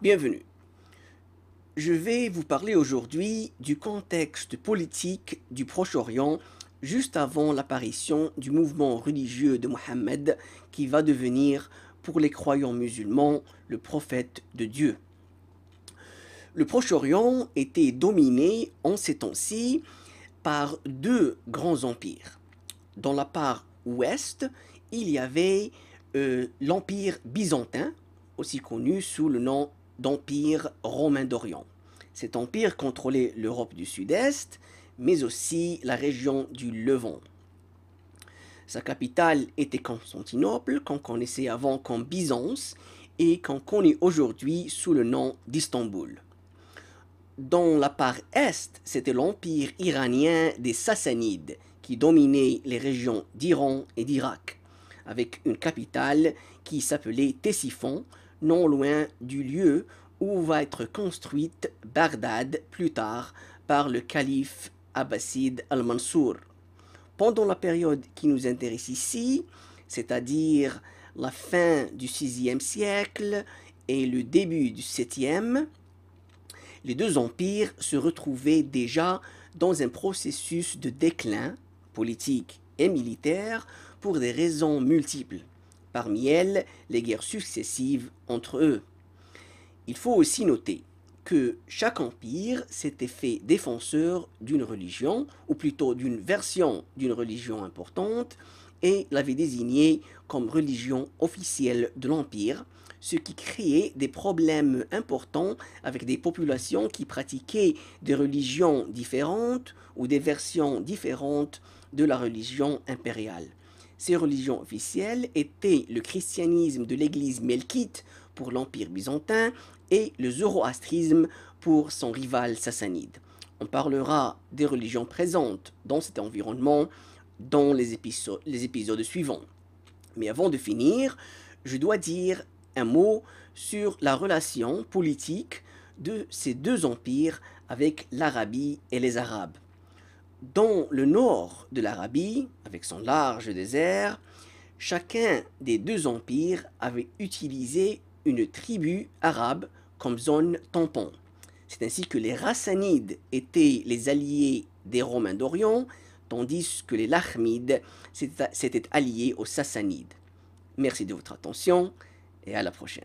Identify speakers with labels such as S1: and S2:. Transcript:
S1: Bienvenue. Je vais vous parler aujourd'hui du contexte politique du Proche-Orient juste avant l'apparition du mouvement religieux de Mohammed qui va devenir, pour les croyants musulmans, le prophète de Dieu. Le Proche-Orient était dominé en ces temps-ci par deux grands empires. Dans la part ouest, il y avait l'empire byzantin, aussi connu sous le nom d'empire romain d'Orient. Cet empire contrôlait l'Europe du Sud-Est, mais aussi la région du Levant. Sa capitale était Constantinople, qu'on connaissait avant comme Byzance, et qu'on connaît aujourd'hui sous le nom d'Istanbul. Dans la part est, c'était l'empire iranien des Sassanides, qui dominait les régions d'Iran et d'Irak, avec une capitale qui s'appelait Ctésiphon, non loin du lieu où va être construite Bagdad plus tard par le calife abbasside al-Mansour. Pendant la période qui nous intéresse ici, c'est-à-dire la fin du VIe siècle et le début du VIIe, les deux empires se retrouvaient déjà dans un processus de déclin politique et militaire pour des raisons multiples, parmi elles les guerres successives entre eux. Il faut aussi noter que chaque empire s'était fait défenseur d'une religion, ou plutôt d'une version d'une religion importante, et l'avait désignée comme religion officielle de l'empire, ce qui créait des problèmes importants avec des populations qui pratiquaient des religions différentes ou des versions différentes de la religion impériale. Ces religions officielles étaient le christianisme de l'église melkite pour l'empire byzantin et le zoroastrisme pour son rival sassanide. On parlera des religions présentes dans cet environnement dans les épisodes suivants. Mais avant de finir, je dois dire un mot sur la relation politique de ces deux empires avec l'Arabie et les Arabes. Dans le nord de l'Arabie, avec son large désert, chacun des deux empires avait utilisé une tribu arabe comme zone tampon. C'est ainsi que les Rassanides étaient les alliés des Romains d'Orient, tandis que les Lachmides s'étaient alliés aux Sassanides. Merci de votre attention et à la prochaine.